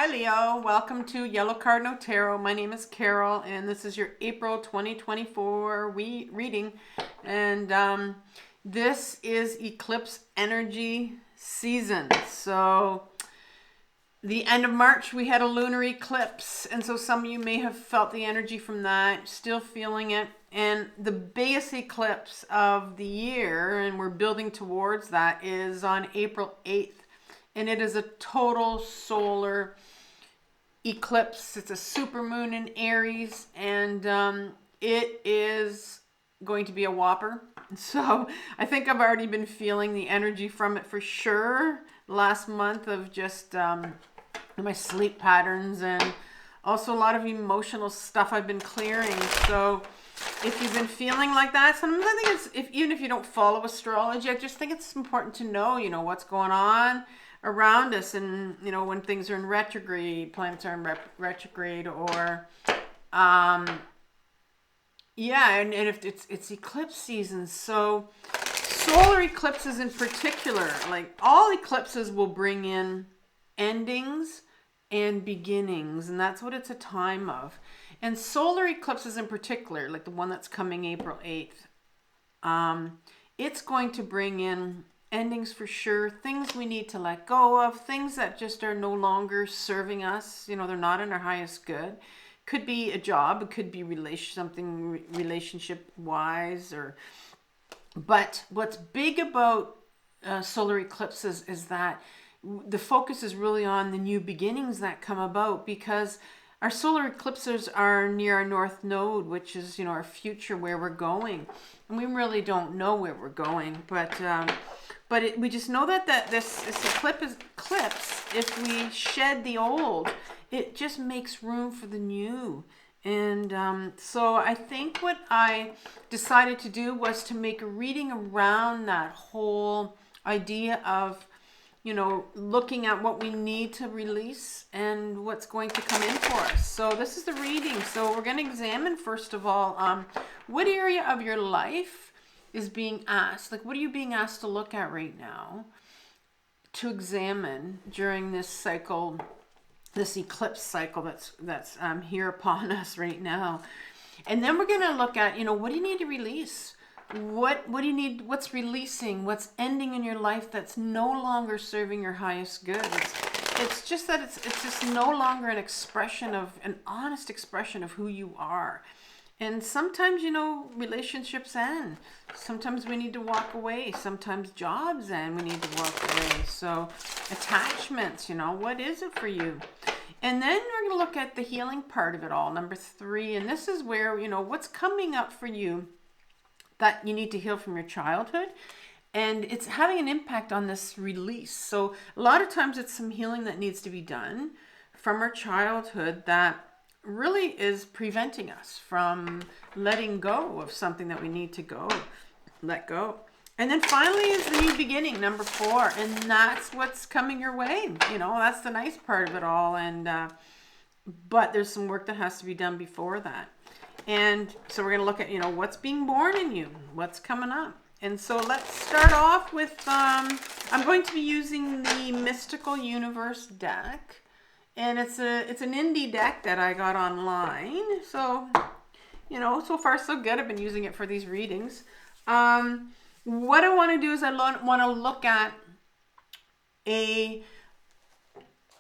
Hi Leo, welcome to Yellow Cardinal Tarot. My name is Carol and this is your April 2024 reading. And this is eclipse energy season. So the end of March we had a lunar eclipse, and so some of you may have felt the energy from that, still feeling it. And the biggest eclipse of the year, and we're building towards that, is on April 8th. And it is a total solar eclipse. It's a super moon in Aries, and it is going to be a whopper. So I think I've already been feeling the energy from it for sure last month, of just my sleep patterns and also a lot of emotional stuff I've been clearing. So if you've been feeling like that, sometimes I think it's, even if you don't follow astrology, I just think it's important to know, what's going on around us, and when things are in retrograde, planets are in retrograde, or and if it's eclipse season. So solar eclipses in particular, like all eclipses, will bring in endings and beginnings, and that's what it's a time of. And solar eclipses in particular, like the one that's coming April 8th, it's going to bring in endings for sure, things we need to let go of, things that just are no longer serving us, they're not in our highest good. Could be a job, it could be something relationship wise, but what's big about solar eclipses is that the focus is really on the new beginnings that come about, because our solar eclipses are near our north node, which is our future, where we're going. And we really don't know where we're going, but we just know that this eclipse, if we shed the old, it just makes room for the new. And so I think what I decided to do was to make a reading around that whole idea of, looking at what we need to release and what's going to come in for us. So this is the reading. So we're going to examine, first of all, what area of your life is being asked, like what are you being asked to look at right now, to examine during this cycle, this eclipse cycle that's here upon us right now. And then we're going to look at, what do you need to release? What do you need? What's releasing? What's ending in your life that's no longer serving your highest good? It's just that it's just no longer an honest expression of who you are. And sometimes, relationships end. Sometimes we need to walk away. Sometimes jobs end. We need to walk away. So attachments, what is it for you? And then we're going to look at the healing part of it all, number 3. And this is where, what's coming up for you that you need to heal from your childhood. And it's having an impact on this release. So a lot of times it's some healing that needs to be done from our childhood that really is preventing us from letting go of something that we need to let go. And then finally is the new beginning, number 4. And that's what's coming your way. That's the nice part of it all. And but there's some work that has to be done before that. And so we're going to look at, what's being born in you, what's coming up. And so let's start off with, I'm going to be using the Mystical Universe deck. And it's an indie deck that I got online. So, so far so good. I've been using it for these readings. What I want to do is I want to look at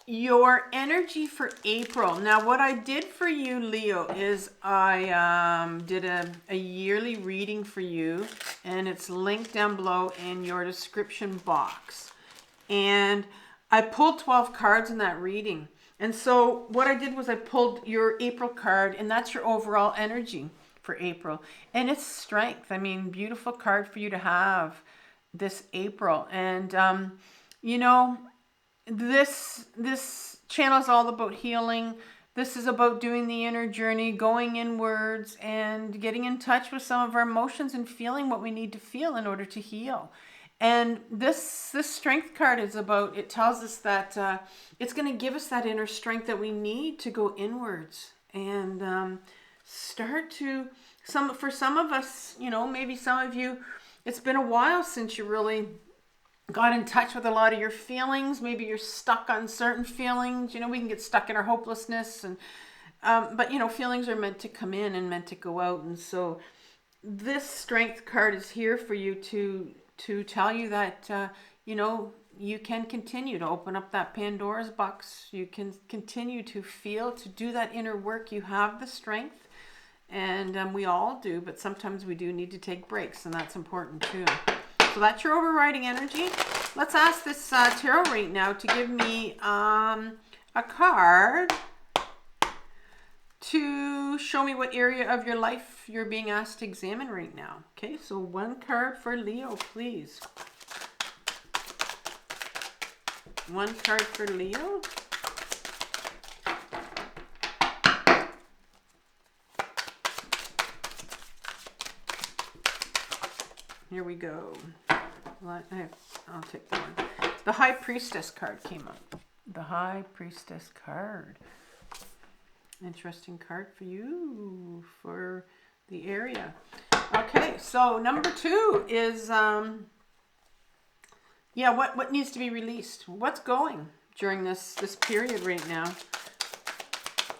your energy for April. Now, what I did for you, Leo, is I did a yearly reading for you, and it's linked down below in your description box. And I pulled 12 cards in that reading. And so what I did was I pulled your April card, and that's your overall energy for April. And it's strength. I mean, beautiful card for you to have this April. And, this channel is all about healing. This is about doing the inner journey, going inwards and getting in touch with some of our emotions and feeling what we need to feel in order to heal. And this strength card is about, it tells us that it's going to give us that inner strength that we need to go inwards and start to, for some of us, maybe some of you, it's been a while since you really got in touch with a lot of your feelings. Maybe you're stuck on certain feelings. You know, we can get stuck in our hopelessness, and but you know, feelings are meant to come in and meant to go out. And so this Strength card is here for you to tell you that you know, you can continue to open up that Pandora's box. You can continue to feel, to do that inner work. You have the strength, and we all do, but sometimes we do need to take breaks, and that's important too. So that's your overriding energy. Let's ask this tarot right now to give me a card to show me what area of your life you're being asked to examine right now. Okay, so one card for Leo, please. One card for Leo. Here we go. I'll take the one. The High Priestess card came up. The High Priestess card. Interesting card for you for the area. Okay, so number 2 is yeah, what needs to be released? What's going during this period right now?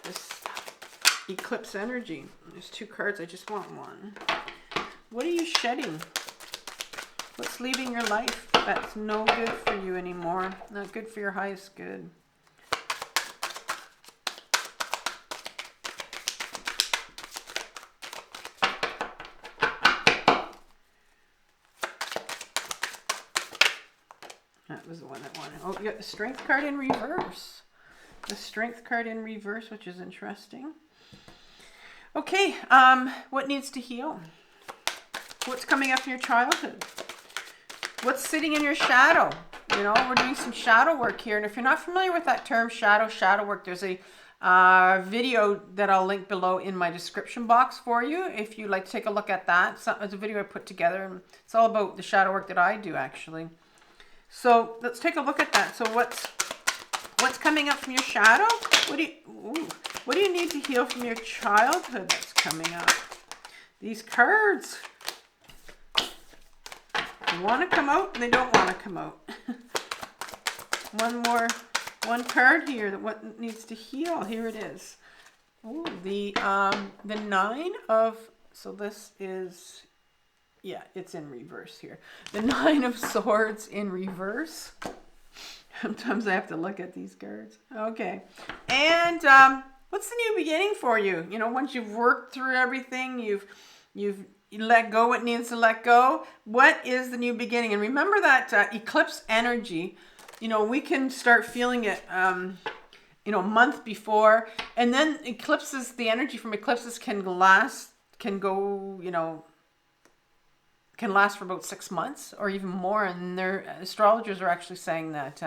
This eclipse energy. There's 2 cards. I just want one. What are you shedding? What's leaving your life that's no good for you anymore? Not good for your highest good. That was the one that wanted. Oh, you got the Strength card in reverse. The Strength card in reverse, which is interesting. Okay, what needs to heal? What's coming up in your childhood? What's sitting in your shadow? You know, we're doing some shadow work here. And if you're not familiar with that term, shadow work, there's a video that I'll link below in my description box for you if you'd like to take a look at that. It's a video I put together, and it's all about the shadow work that I do, actually. So let's take a look at that. So what's coming up from your shadow? What do you need to heal from your childhood that's coming up? These cards want to come out and they don't want to come out. One card here that what needs to heal. Here it is. Ooh, the 9 of, so this is, yeah, it's in reverse here. The 9 of Swords in reverse. Sometimes I have to look at these cards. Okay. And what's the new beginning for you? You know, once you've worked through everything, you've let go what needs to let go. What is the new beginning? And remember that eclipse energy, you know, we can start feeling it, you know, a month before. And then eclipses, the energy from eclipses can last for about 6 months or even more. And their astrologers are actually saying that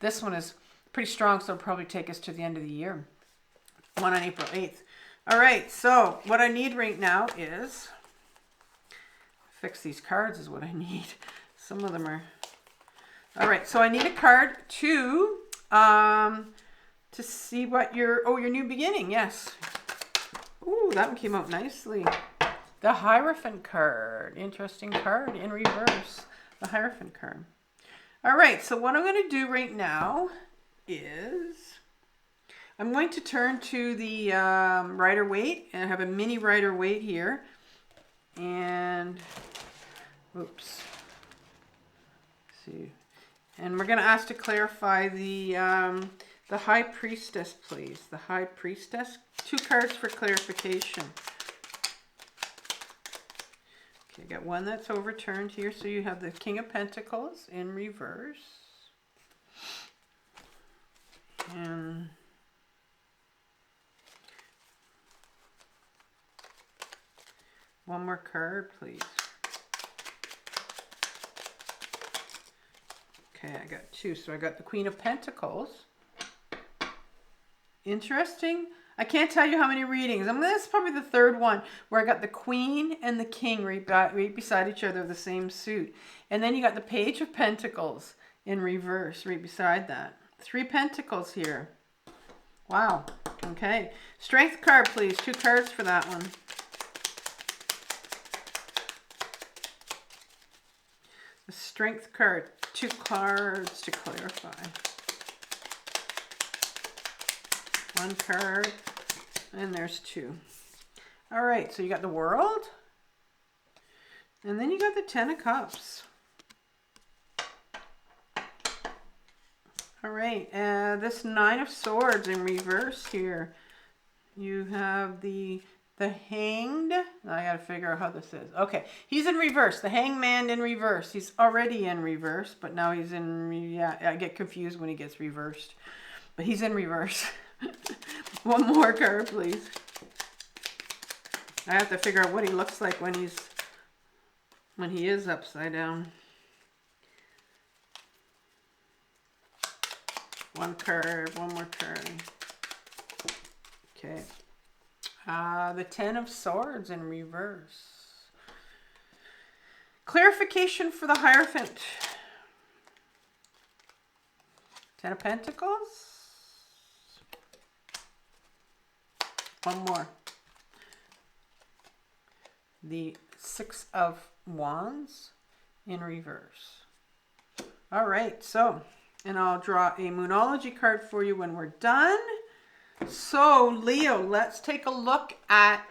this one is pretty strong, so it'll probably take us to the end of the year. One on April 8th. All right, so what I need right now is, fix these cards is what I need. Some of them are, all right, so I need a card to see what your new beginning, yes. Ooh, that one came out nicely. The Hierophant card, interesting card in reverse. The Hierophant card. All right, so what I'm going to do right now is I'm going to turn to the Rider-Waite, and I have a mini Rider-Waite here. And, oops. Let's see. And we're going to ask to clarify the High Priestess, please. The High Priestess. 2 cards for clarification. Okay, I got one that's overturned here. So you have the King of Pentacles in reverse. And one more card, please. Okay, I got 2. So I got the Queen of Pentacles. Interesting. I can't tell you how many readings. This is probably the 3rd one where I got the Queen and the King right beside each other, the same suit. And then you got the Page of Pentacles in reverse right beside that. 3 Pentacles here. Wow. Okay. Strength card, please. 2 cards for that one. The Strength card. 2 cards to clarify. 1 card. And there's 2. All right, so you got the World. And then you got the 10 of Cups. All right, this 9 of Swords in reverse here. You have the Hanged. I got to figure out how this is. Okay, he's in reverse. The Hangman in reverse. He's already in reverse, but now he's in, yeah, I get confused when he gets reversed. But he's in reverse. 1 more card, please. I have to figure out what he looks like when he is upside down. 1 card, 1 more card. Okay. The 10 of Swords in reverse. Clarification for the Hierophant. 10 of Pentacles. 1 more. The 6 of Wands in reverse. All right, so, and I'll draw a Moonology card for you when we're done. So, Leo, let's take a look at,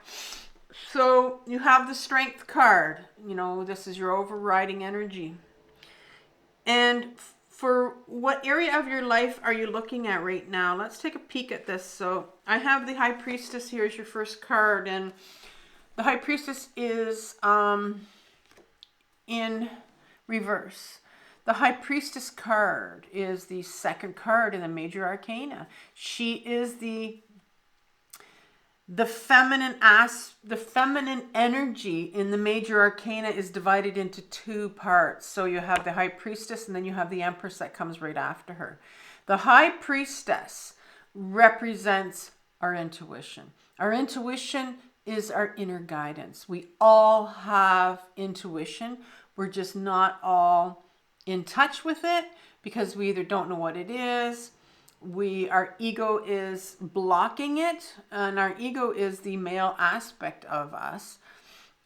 so you have the Strength card. You know, this is your overriding energy. And for what area of your life are you looking at right now? Let's take a peek at this. So, I have the High Priestess here as your first card, and the High Priestess is in reverse. The High Priestess card is the 2nd card in the Major Arcana. She is the feminine the feminine energy in the Major Arcana is divided into 2 parts. So you have the High Priestess and then you have the Empress that comes right after her. The High Priestess represents our intuition. Our intuition is our inner guidance. We all have intuition. We're just not all in touch with it because we either don't know what it is, our ego is blocking it, and our ego is the male aspect of us,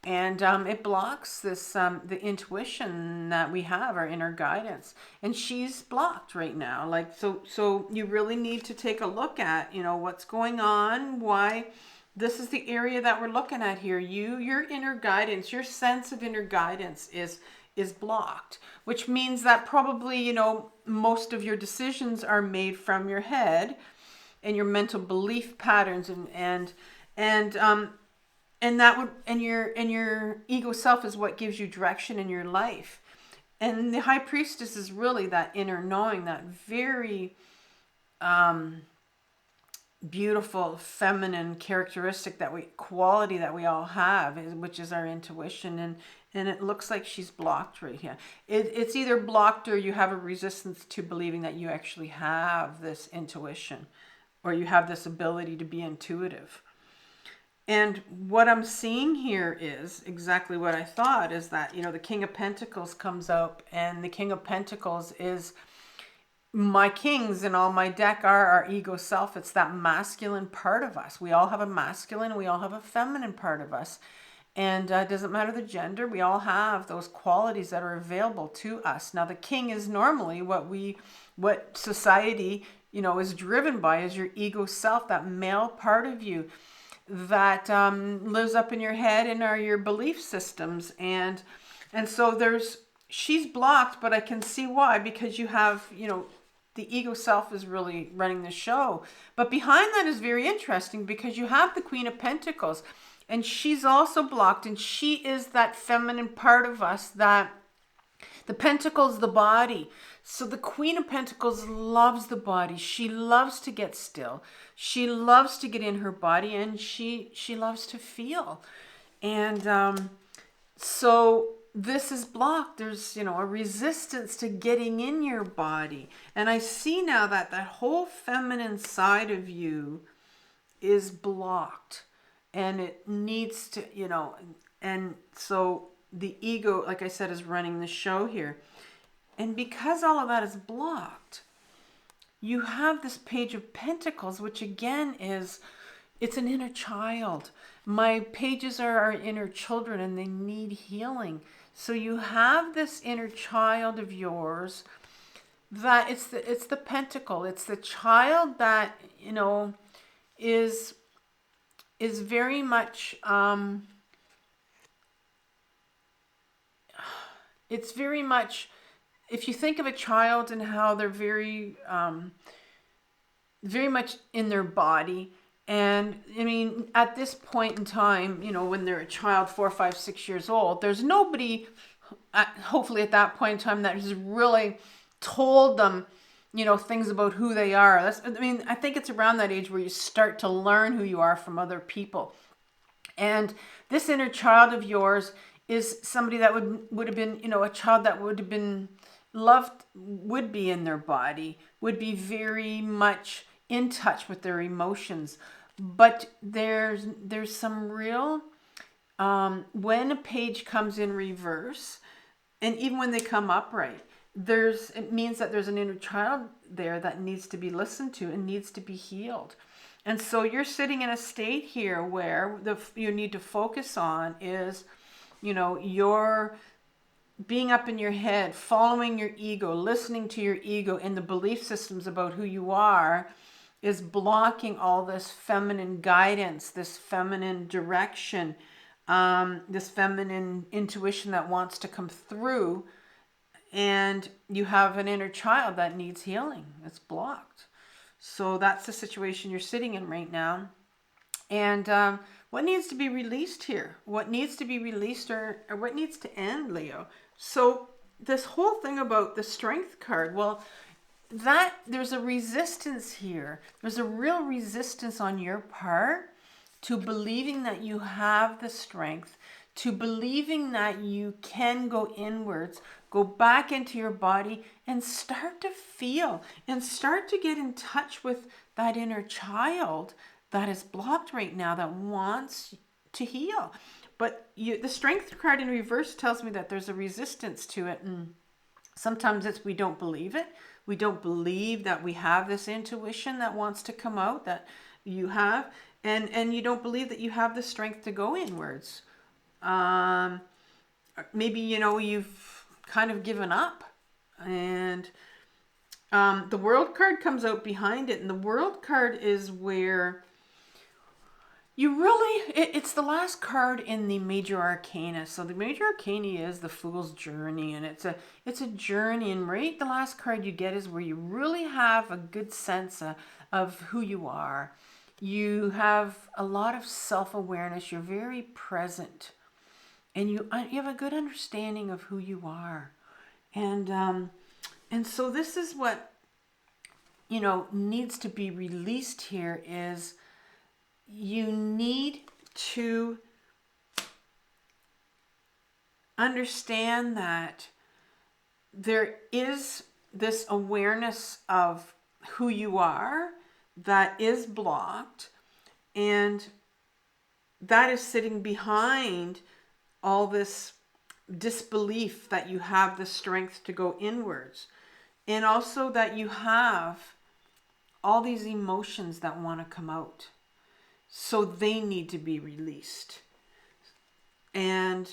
and it blocks this the intuition that we have, our inner guidance, and she's blocked right now. Like, so you really need to take a look at, you know, what's going on, why. This is the area that we're looking at here. Your inner guidance, your sense of inner guidance is blocked, which means that probably, you know, most of your decisions are made from your head and your mental belief patterns, and your ego self is what gives you direction in your life. And the High Priestess is really that inner knowing, that very beautiful feminine characteristic, quality that we all have, which is our intuition. And it looks like she's blocked right here. It's either blocked or you have a resistance to believing that you actually have this intuition or you have this ability to be intuitive. And what I'm seeing here is exactly what I thought, is that, you know, the King of Pentacles comes up, and the King of Pentacles is my kings in all my deck are our ego self. It's that masculine part of us. We all have a masculine and we all have a feminine part of us. And it doesn't matter the gender. We all have those qualities that are available to us. Now, the king is normally what society, you know, is driven by, is your ego self, that male part of you that lives up in your head and are your belief systems. And so she's blocked, but I can see why, because you have, you know, the ego self is really running the show. But behind that is very interesting, because you have the Queen of Pentacles, and she's also blocked, and she is that feminine part of us, that the pentacle's the body. So the Queen of Pentacles loves the body. She loves to get still. She loves to get in her body, and she loves to feel. And so this is blocked. There's, you know, a resistance to getting in your body. And I see now that that whole feminine side of you is blocked. And it needs to, you know, and so the ego, like I said, is running the show here. And because all of that is blocked, you have this Page of Pentacles, which again it's an inner child. My pages are our inner children, and they need healing. So you have this inner child of yours that it's the pentacle. It's the child that, you know, is very much it's very much, if you think of a child and how they're very much in their body. And I mean, at this point in time, you know, when they're a child, 4, 5, 6 years old, there's nobody, hopefully at that point in time, that has really told them, you know, things about who they are. I think it's around that age where you start to learn who you are from other people. And this inner child of yours is somebody that would have been, you know, a child that would have been loved, would be in their body, would be very much in touch with their emotions. But there's some real, when a page comes in reverse, and even when they come upright, it means that there's an inner child there that needs to be listened to and needs to be healed. And so you're sitting in a state here where you need to focus on is, you know, your being up in your head, following your ego, listening to your ego and the belief systems about who you are is blocking all this feminine guidance, this feminine direction, this feminine intuition that wants to come through. And you have an inner child that needs healing. It's blocked. So that's the situation you're sitting in right now. And what needs to be released here? What needs to be released or what needs to end, Leo? So this whole thing about the Strength card, well, that there's a resistance here. There's a real resistance on your part to believing that you have the strength, to believing that you can go inwards, go back into your body and start to feel and start to get in touch with that inner child that is blocked right now, that wants to heal. But the Strength card in reverse tells me that there's a resistance to it. And sometimes it's we don't believe it. We don't believe that we have this intuition that wants to come out, that you have. And you don't believe that you have the strength to go inwards. Maybe, you know, you've kind of given up. And the World card comes out behind it. And the World card is where you really, it's the last card in the Major Arcana. So the Major Arcana is the Fool's Journey, and it's a journey. And right, the last card you get is where you really have a good sense of who you are. You have a lot of self-awareness. You're very present, and you have a good understanding of who you are. And so this is what, you know, needs to be released here is you need to understand that there is this awareness of who you are that is blocked, and that is sitting behind all this disbelief that you have the strength to go inwards, and also that you have all these emotions that want to come out. So they need to be released. And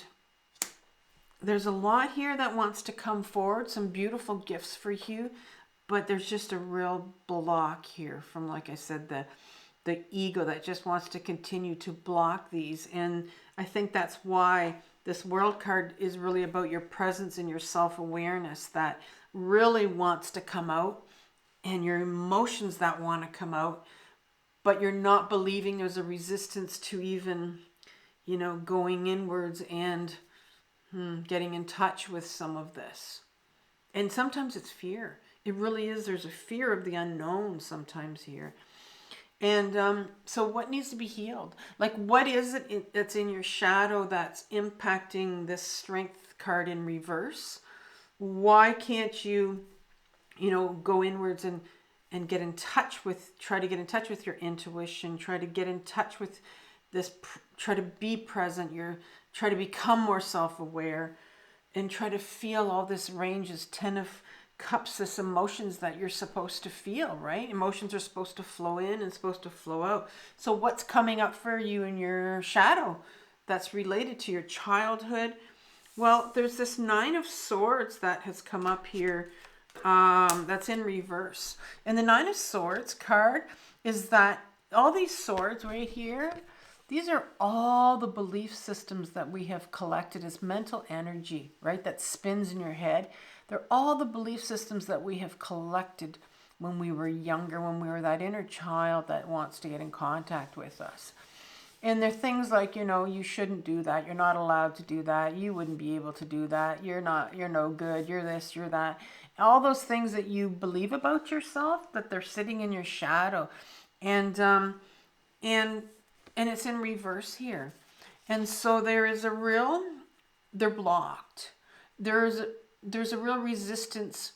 there's a lot here that wants to come forward, some beautiful gifts for you, but there's just a real block here from, like I said, the ego that just wants to continue to block these. And I think that's why this World card is really about your presence and your self-awareness that really wants to come out, and your emotions that want to come out. But you're not believing, there's a resistance to even, you know, going inwards and getting in touch with some of this. And sometimes it's fear. It really is. There's a fear of the unknown sometimes here. And so what needs to be healed? Like, what is it that's in your shadow that's impacting this Strength card in reverse? Why can't you, you know, go inwards and get in touch with, try to get in touch with your intuition, try to get in touch with this, try to be present, try to become more self-aware, and try to feel all this range as 10 of Cups, this emotions that you're supposed to feel, right? Emotions are supposed to flow in and supposed to flow out. So what's coming up for you in your shadow that's related to your childhood, Well, there's this Nine of Swords that has come up here. That's in reverse. And the Nine of Swords card is that all these swords right here, these are all the belief systems that we have collected as mental energy, right? That spins in your head. They're all the belief systems that we have collected when we were younger, when we were that inner child that wants to get in contact with us. And they're things like, you know, you shouldn't do that. You're not allowed to do that. You wouldn't be able to do that. You're no good. You're this, you're that. All those things that you believe about yourself, that they're sitting in your shadow. And it's in reverse here. And so they're blocked. There's a real resistance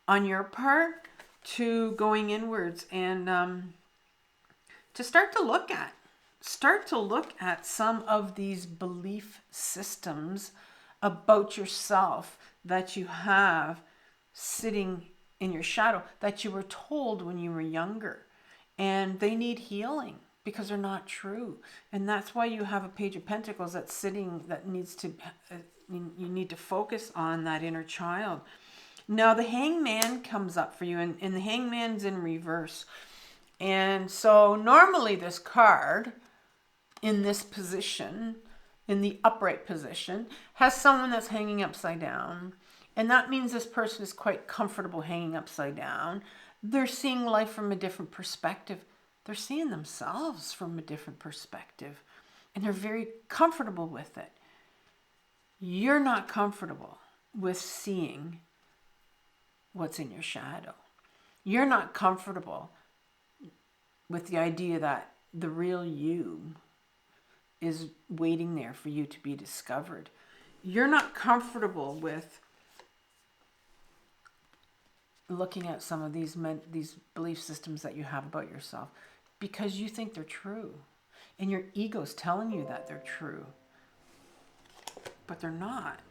on your part to going inwards and to start to look at some of these belief systems about yourself that you have sitting in your shadow, that you were told when you were younger, and they need healing because they're not true. And that's why you have a Page of Pentacles that's sitting, that needs to, you need to focus on that inner child. Now the Hangman comes up for you, and the Hangman's in reverse. And so normally this card in this position, in the upright position, has someone that's hanging upside down. And that means this person is quite comfortable hanging upside down. They're seeing life from a different perspective. They're seeing themselves from a different perspective. And they're very comfortable with it. You're not comfortable with seeing what's in your shadow. You're not comfortable with the idea that the real you is waiting there for you to be discovered. You're not comfortable with looking at some of these belief systems that you have about yourself because you think they're true. And your ego's telling you that they're true. But they're not.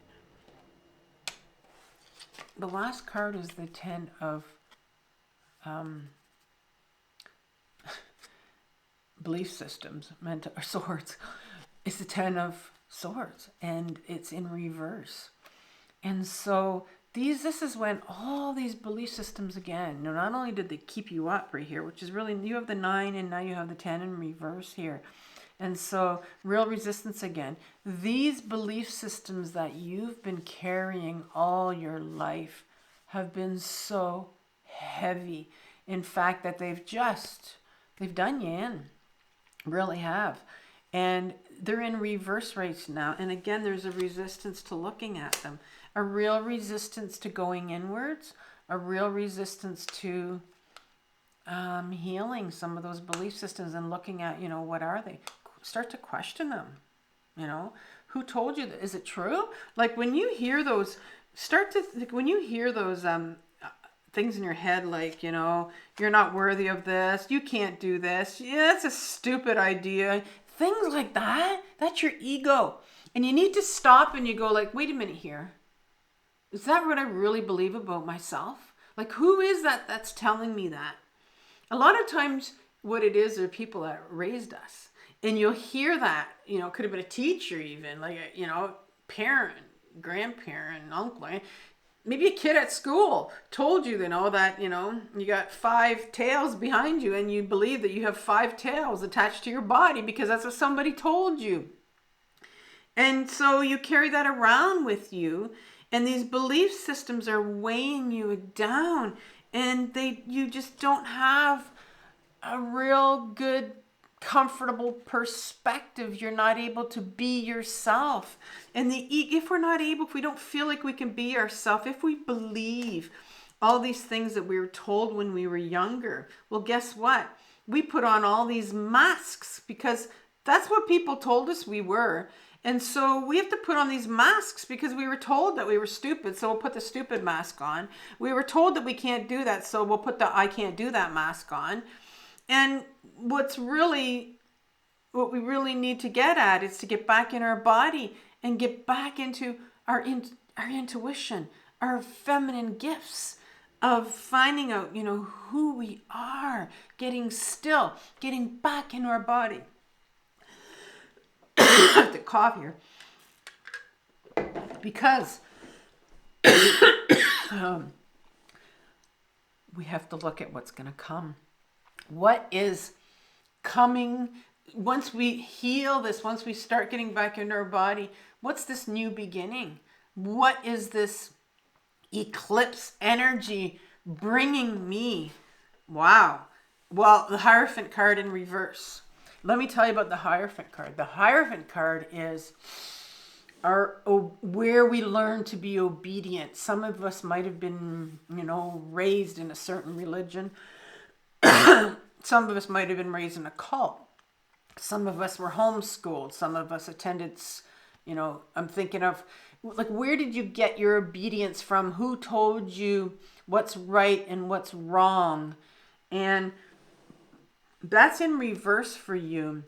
The last card is the Ten of belief systems, swords. It's the Ten of Swords, and it's in reverse. And so this is when all these belief systems again, not only did they keep you up right here, which is really, you have the 9 and now you have the 10 in reverse here. And so real resistance again. These belief systems that you've been carrying all your life have been so heavy. In fact, that they've done you in. Really have. And they're in reverse right now. And again, there's a resistance to looking at them. A real resistance to going inwards. A real resistance to healing some of those belief systems and looking at, what are they? Start to question them. Who told you that? Is it true? Like when you hear those, things in your head, like, you're not worthy of this, you can't do this, yeah, that's a stupid idea, things like that, that's your ego. And you need to stop and you go like, wait a minute here. Is that what I really believe about myself? Like, who is that that's telling me that? A lot of times what it is are people that raised us. And you'll hear that, could have been a teacher even, like, parent, grandparent, uncle. Maybe a kid at school told you, that, you got 5 tails behind you and you believe that you have 5 tails attached to your body because that's what somebody told you. And so you carry that around with you, and these belief systems are weighing you down, and you just don't have a real good, comfortable perspective. You're not able to be yourself. And if we don't feel like we can be ourselves, if we believe all these things that we were told when we were younger, well, guess what? We put on all these masks because that's what people told us we were. And so we have to put on these masks because we were told that we were stupid, so we'll put the stupid mask on. We were told that we can't do that, so we'll put the I can't do that mask on. And what we really need to get at is to get back in our body and get back into our intuition, our feminine gifts of finding out, who we are, getting still, getting back in our body. I have to cough here. Because we have to look at what's going to come. What is coming once we heal this, once we start getting back into our body? What's this new beginning? What is this eclipse energy bringing me? Wow. Well, the Hierophant card in reverse. Let me tell you about the Hierophant card. The Hierophant card is where we learn to be obedient. Some of us might have been, raised in a certain religion. Some of us might have been raised in a cult. Some of us were homeschooled. Some of us attended, I'm thinking of, like, where did you get your obedience from? Who told you what's right and what's wrong? And that's in reverse for you.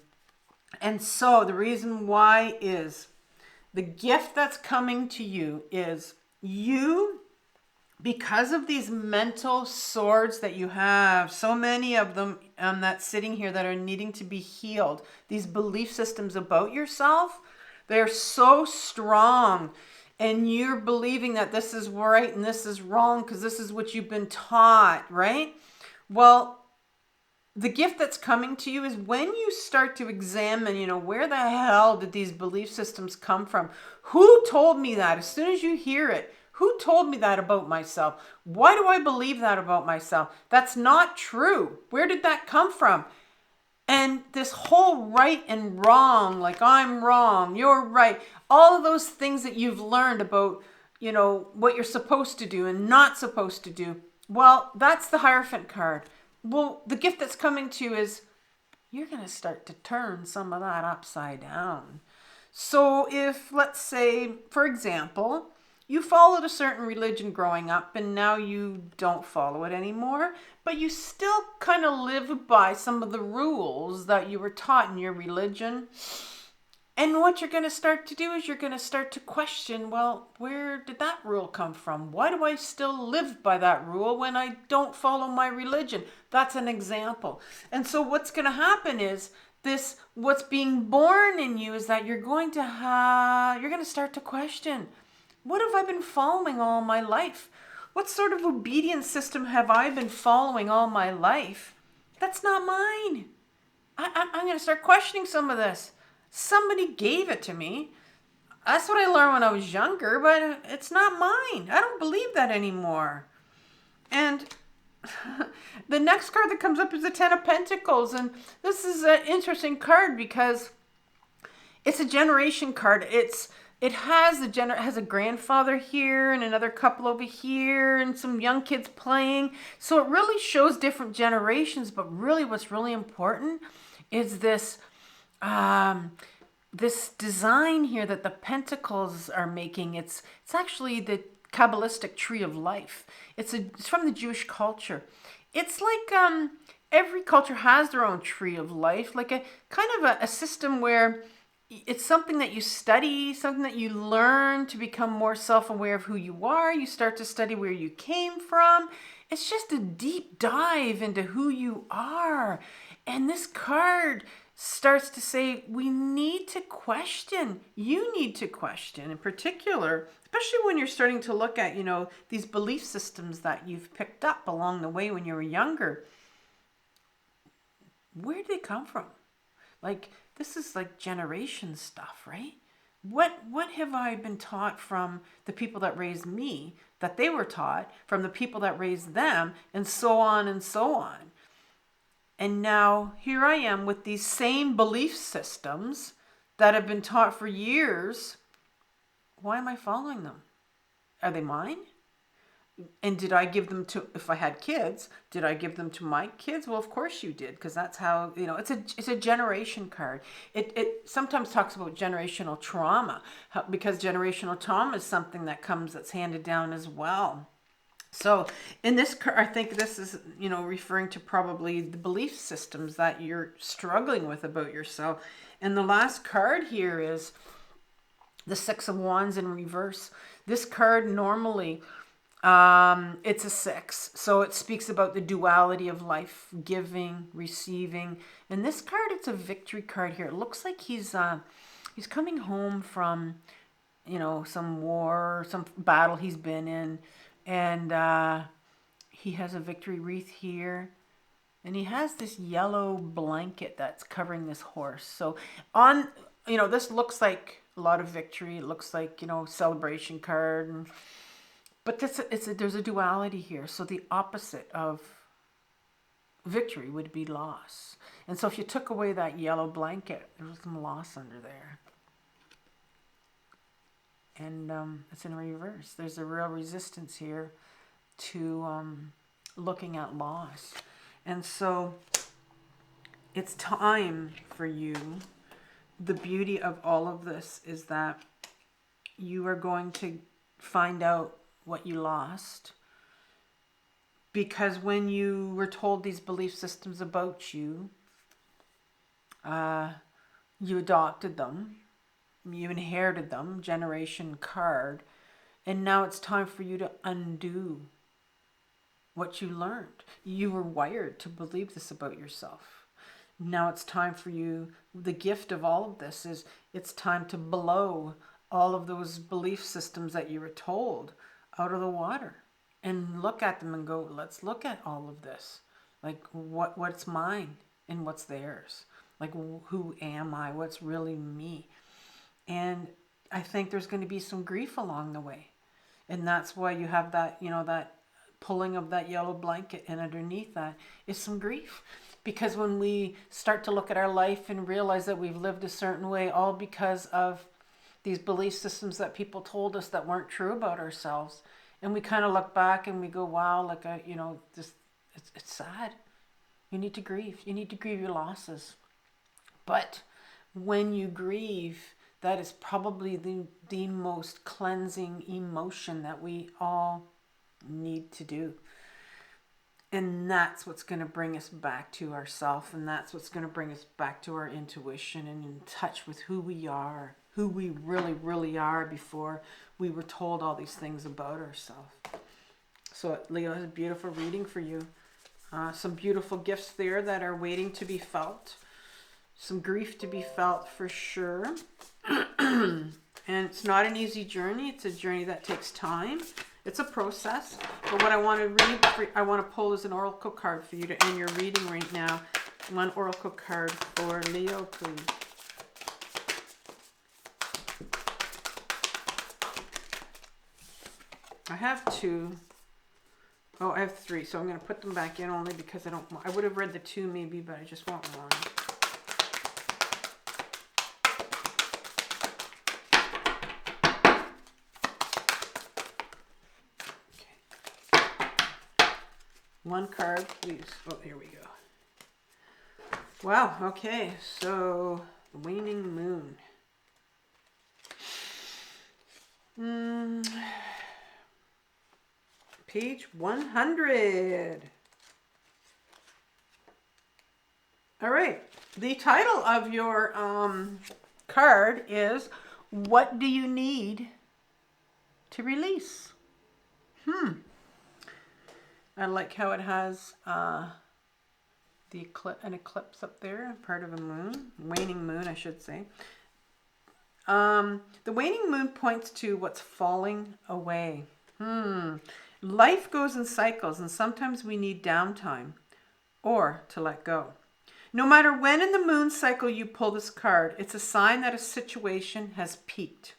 And so the reason why is the gift that's coming to you is you, because of these mental swords that you have, so many of them that's sitting here that are needing to be healed, these belief systems about yourself, they're so strong. And you're believing that this is right and this is wrong because this is what you've been taught, right? Well, the gift that's coming to you is when you start to examine, where the hell did these belief systems come from? Who told me that? As soon as you hear it, who told me that about myself? Why do I believe that about myself? That's not true. Where did that come from? And this whole right and wrong, like I'm wrong, you're right, all of those things that you've learned about, what you're supposed to do and not supposed to do. Well, that's the Hierophant card. Well, the gift that's coming to you is you're going to start to turn some of that upside down. So if, let's say, for example, you followed a certain religion growing up and now you don't follow it anymore, but you still kind of live by some of the rules that you were taught in your religion. And what you're going to start to do is you're going to start to question, well, where did that rule come from? Why do I still live by that rule when I don't follow my religion? That's an example. And so what's going to happen is what's being born in you is that you're going to start to question, what have I been following all my life? What sort of obedience system have I been following all my life? That's not mine. I'm going to start questioning some of this. Somebody gave it to me. That's what I learned when I was younger, but it's not mine. I don't believe that anymore. And the next card that comes up is the Ten of Pentacles. And this is an interesting card because it's a generation card. It has a grandfather here and another couple over here and some young kids playing. So it really shows different generations, but really what's really important is this design here that the Pentacles are making. It's actually the Kabbalistic tree of life. It's from the Jewish culture. It's like every culture has their own tree of life, like a kind of a system where it's something that you study, something that you learn to become more self-aware of who you are. You start to study where you came from. It's just a deep dive into who you are. And this card starts to say, we need to question. You need to question in particular, especially when you're starting to look at, these belief systems that you've picked up along the way when you were younger. Where did they come from? Like, this is like generation stuff, right? What have I been taught from the people that raised me, that they were taught from the people that raised them, and so on and so on. And now here I am with these same belief systems that have been taught for years. Why am I following them? Are they mine? And did I give them to, if I had kids, did I give them to my kids? Well, of course you did, because that's how, it's a generation card. It sometimes talks about generational trauma, because generational trauma is something that's handed down as well. So in this card, I think this is, referring to probably the belief systems that you're struggling with about yourself. And the last card here is the Six of Wands in reverse. This card normally, it's a 6. So it speaks about the duality of life, giving, receiving. And this card, it's a victory card here. It looks like he's coming home from you know, some war, some battle he's been in. And he has a victory wreath here. And he has this yellow blanket that's covering this horse. So on, you know, this looks like a lot of victory. It looks like, you know, celebration card. But there's a duality here. So the opposite of victory would be loss. And so if you took away that yellow blanket, there was some loss under there. And it's in reverse. There's a real resistance here to looking at loss. And so it's time for you. The beauty of all of this is that you are going to find out what you lost. Because when you were told these belief systems about you, you adopted them, you inherited them, generation card, and now it's time for you to undo what you learned. You were wired to believe this about yourself. Now it's time for you, the gift of all of this is it's time to blow all of those belief systems that you were told out of the water and look at them and go, let's look at all of this. Like what's mine and what's theirs? Like who am I? What's really me? And I think there's going to be some grief along the way. And that's why you have that, you know, that pulling of that yellow blanket, and underneath that is some grief. Because when we start to look at our life and realize that we've lived a certain way, all because of these belief systems that people told us that weren't true about ourselves, and we kind of look back and we go, wow, like, you know, this, it's sad. You need to grieve. You need to grieve your losses. But when you grieve, that is probably the most cleansing emotion that we all need to do. And that's what's going to bring us back to ourself, and that's what's going to bring us back to our intuition and in touch with who we are, who we really are before we were told all these things about ourselves. So Leo has a beautiful reading for you. Some beautiful gifts there that are waiting to be felt. Some grief to be felt for sure. And it's not an easy journey. It's a journey that takes time. It's a process. But what I want to read, I want to pull as an oracle card for you to end your reading right now. One oracle card for Leo, please. I have two. Oh, I have three. So I'm going to put them back in only because I would have read the two maybe, but I just want one. One card, please. Oh, here we go. Wow, okay. So, waning moon. Page 100. All right. The title of your card is, What Do You Need to Release? I like how it has an eclipse up there, part of a moon, waning moon, I should say. The waning moon points to what's falling away. Life goes in cycles, and sometimes we need downtime or to let go. No matter when in the moon cycle you pull this card, it's a sign that a situation has peaked.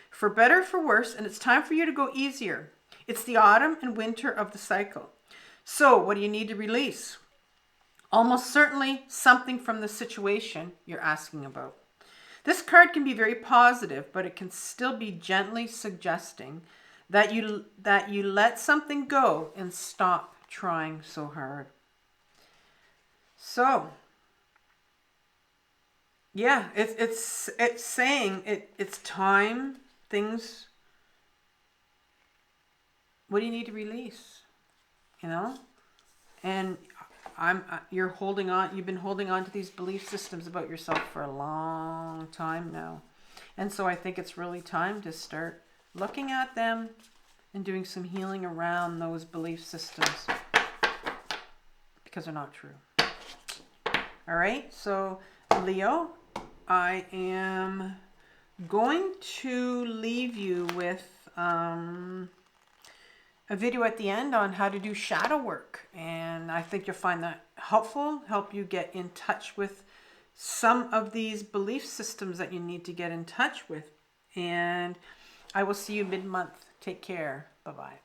For better or for worse, and it's time for you to go easier. It's the autumn and winter of the cycle. So what do you need to release? Almost certainly something from the situation you're asking about. This card can be very positive, but it can still be gently suggesting that you let something go and stop trying so hard. So, yeah, it's saying it's time. Things. What do you need to release? You know, and you're holding on. You've been holding on to these belief systems about yourself for a long time now, and so I think it's really time to start looking at them and doing some healing around those belief systems because they're not true. All right, so Leo, I am going to leave you with a video at the end on how to do shadow work. And I think you'll find that helpful, help you get in touch with some of these belief systems that you need to get in touch with. And I will see you mid-month. Take care. Bye-bye.